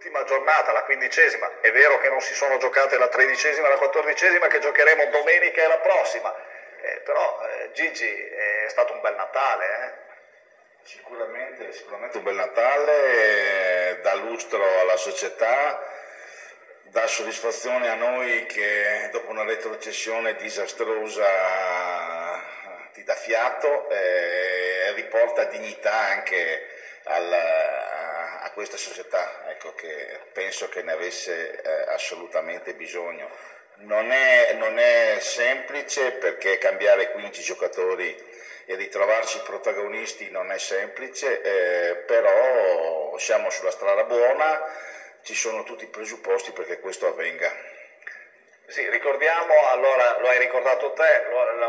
L'ultima giornata, la 15ª, è vero che non si sono giocate la 13ª e la 14ª che giocheremo domenica e la prossima, però Gigi è stato un bel Natale. Sicuramente un bel Natale, dà lustro alla società, dà soddisfazione a noi che dopo una retrocessione disastrosa ti dà fiato e riporta dignità anche a questa società, ecco, che penso che ne avesse assolutamente bisogno. Non è semplice, perché cambiare 15 giocatori e ritrovarci protagonisti non è semplice, però siamo sulla strada buona, ci sono tutti i presupposti perché questo avvenga. Sì, ricordiamo, allora lo hai ricordato te,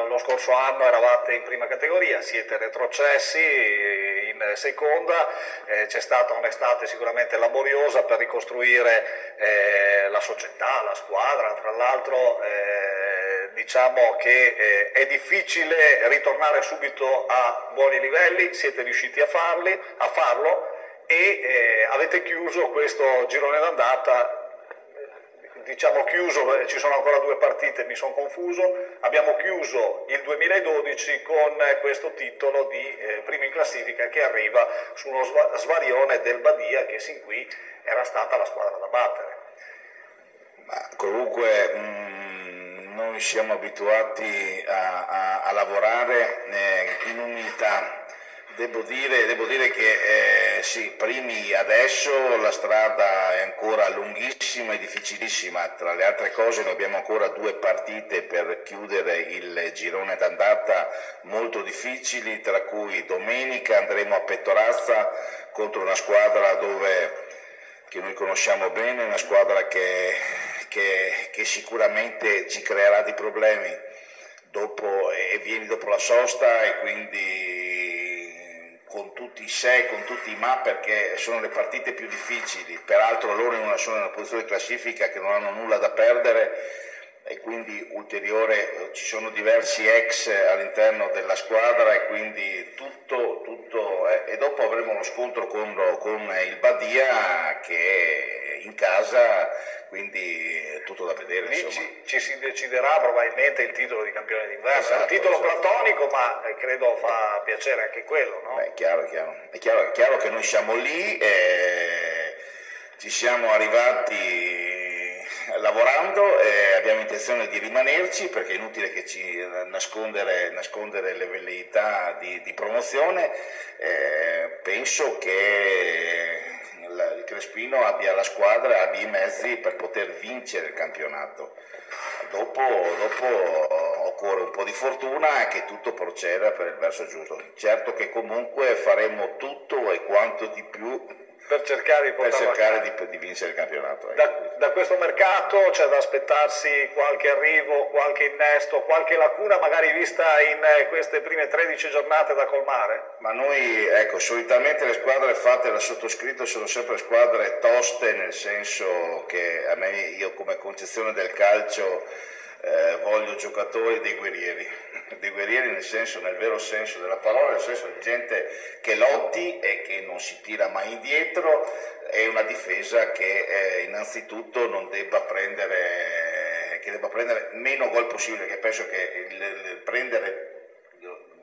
lo scorso anno eravate in prima categoria, siete retrocessi in seconda, c'è stata un'estate sicuramente laboriosa per ricostruire la società, la squadra, tra l'altro diciamo che è difficile ritornare subito a buoni livelli, siete riusciti a farlo e avete chiuso questo girone d'andata. Diciamo chiuso, ci sono ancora 2 partite, mi sono confuso, abbiamo chiuso il 2012 con questo titolo di primo in classifica che arriva su uno svarione del Badia, che sin qui era stata la squadra da battere. Ma comunque noi siamo abituati a lavorare in umiltà. Devo dire che sì, primi adesso la strada è ancora lunghissima e difficilissima. Tra le altre cose noi abbiamo ancora 2 partite per chiudere il girone d'andata molto difficili, tra cui domenica andremo a Pettorazza contro una squadra che noi conosciamo bene, una squadra che sicuramente ci creerà dei problemi vieni dopo la sosta, e quindi con tutti i se, con tutti i ma, perché sono le partite più difficili. Peraltro loro sono in una posizione di classifica che non hanno nulla da perdere, e quindi ci sono diversi ex all'interno della squadra, e quindi tutto e dopo avremo lo scontro con il Badia che è in casa, quindi tutto da vedere. Lì ci si deciderà probabilmente il titolo di campione d'inverno. Esatto, è un titolo esatto. platonico, ma credo fa piacere anche quello, no? Beh, è chiaro che noi siamo lì, ci siamo arrivati lavorando e abbiamo intenzione di rimanerci, perché è inutile che ci nascondere le velleità di promozione. Penso che il Crespino abbia la squadra, abbia i mezzi per poter vincere il campionato. Dopo occorre un po' di fortuna e che tutto proceda per il verso giusto. Certo che comunque faremo tutto e quanto di più per cercare di vincere il campionato. Da questo mercato c'è da aspettarsi qualche arrivo, qualche innesto, qualche lacuna magari vista in queste prime 13 giornate da colmare? Ma noi, solitamente le squadre fatte da sottoscritto sono sempre squadre toste, nel senso che io come concezione del calcio voglio giocatori dei guerrieri nel vero senso della parola, nel senso di gente che lotti e che non si tira mai indietro, e una difesa che innanzitutto non debba prendere meno gol possibile, che penso che il prendere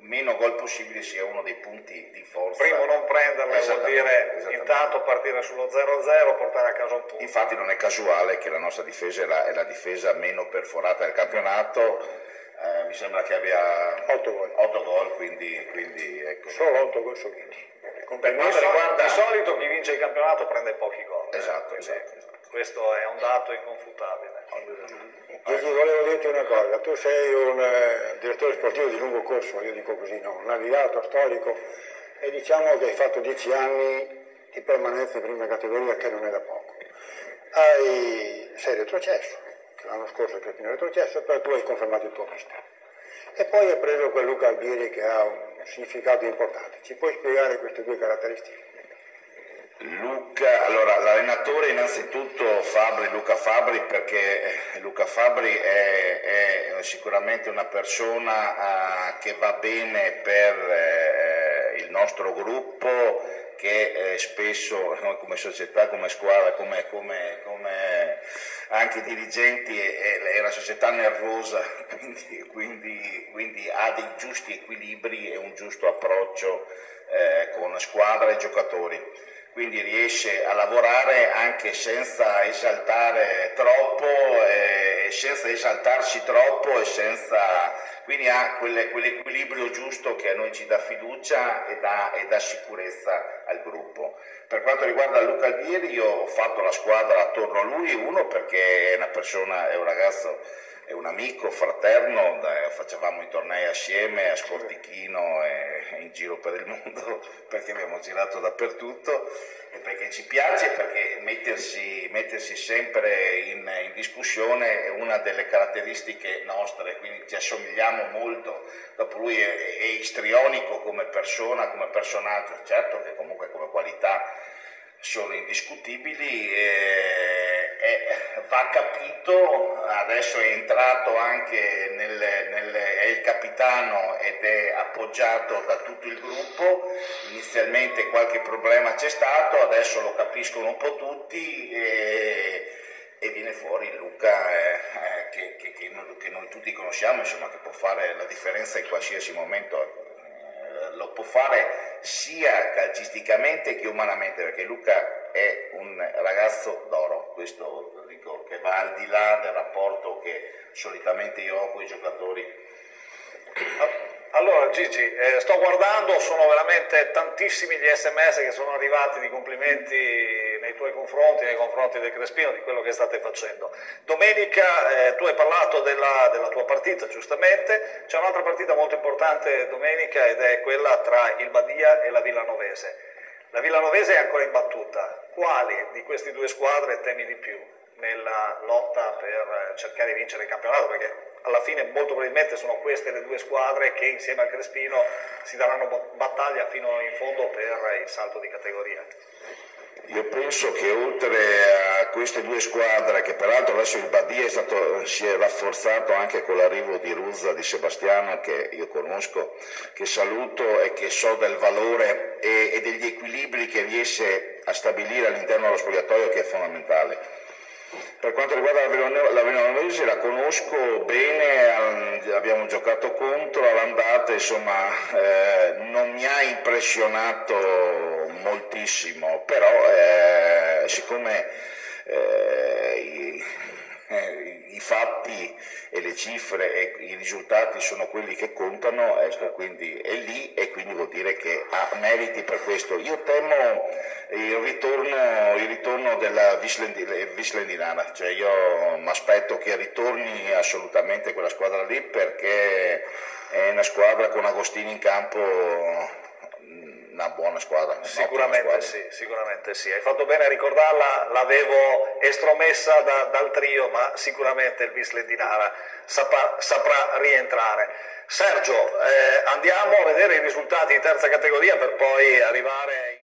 meno gol possibile sia uno dei punti di forza. Primo non prenderle vuol dire intanto partire sullo 0-0, portare a casa un punto. Infatti non è casuale che la nostra difesa è la difesa meno perforata del campionato, mi sembra che abbia 8 gol, quindi ecco. Solo 8 gol subiti. Per quanto riguarda, di solito chi vince il campionato prende pochi gol. Esatto. Questo è un dato inconfutabile. Gigi, volevo dirti una cosa, tu sei un direttore sportivo di lungo corso, io dico così, no? Un navigato storico, e diciamo che hai fatto 10 anni di permanenza in prima categoria, che non è da poco. Sei retrocesso, l'anno scorso il Crespino è retrocesso, però tu hai confermato il tuo mister. E poi hai preso quel Luca Albieri che ha un significato importante. Ci puoi spiegare queste 2 caratteristiche? Allora l'allenatore innanzitutto Luca Fabbri, perché Luca Fabbri è sicuramente una persona che va bene per il nostro gruppo che spesso noi come società, come squadra, come anche dirigenti è una società nervosa, quindi ha dei giusti equilibri e un giusto approccio con squadra e giocatori. Quindi riesce a lavorare anche senza esaltare troppo, senza esaltarsi troppo quindi ha quell'equilibrio giusto che a noi ci dà fiducia e dà sicurezza al gruppo. Per quanto riguarda Luca Albieri, io ho fatto la squadra attorno a lui, uno perché è una persona, è un ragazzo, è un amico fraterno, facevamo i tornei assieme a Sportichino e in giro per il mondo, perché abbiamo girato dappertutto, e perché ci piace, perché mettersi sempre in discussione è una delle caratteristiche nostre, quindi ci assomigliamo molto. Dopo lui è istrionico come persona, come personaggio, certo che comunque come qualità sono indiscutibili, va capito, adesso è entrato anche è il capitano ed è appoggiato da tutto il gruppo. Inizialmente qualche problema c'è stato, adesso lo capiscono un po' tutti e viene fuori Luca che noi tutti conosciamo, insomma, che può fare la differenza in qualsiasi momento. Lo può fare sia calcisticamente che umanamente, perché Luca è un ragazzo d'oro, questo dico, che va al di là del rapporto che solitamente io ho con i giocatori. Allora Gigi, sto guardando, sono veramente tantissimi gli SMS che sono arrivati di complimenti nei tuoi confronti, nei confronti del Crespino, di quello che state facendo. Domenica tu hai parlato della tua partita, giustamente, c'è un'altra partita molto importante domenica ed è quella tra il Badia e la Villanovese. La Villanovese è ancora imbattuta, quali di queste due squadre temi di più nella lotta per cercare di vincere il campionato? Perché alla fine molto probabilmente sono queste le due squadre che insieme al Crespino si daranno battaglia fino in fondo per il salto di categoria. Io penso che oltre a queste due squadre, che peraltro adesso il Badia si è rafforzato anche con l'arrivo di Ruzza, di Sebastiano, che io conosco, che saluto e che so del valore e degli equilibri che riesce a stabilire all'interno dello spogliatoio, che è fondamentale. Per quanto riguarda la Villanovese, la conosco bene, abbiamo giocato contro all'andata, insomma non mi ha impressionato moltissimo, però siccome i fatti e le cifre e i risultati sono quelli che contano, ecco, quindi è lì e quindi vuol dire che ha meriti per questo. Io temo il ritorno della Vislendinana, cioè io mi aspetto che ritorni assolutamente quella squadra lì, perché è una squadra con Agostini in campo, una buona squadra. Sicuramente sì, hai fatto bene a ricordarla, l'avevo estromessa dal trio, ma sicuramente il Vislendinara saprà rientrare. Sergio, andiamo a vedere i risultati di terza categoria per poi arrivare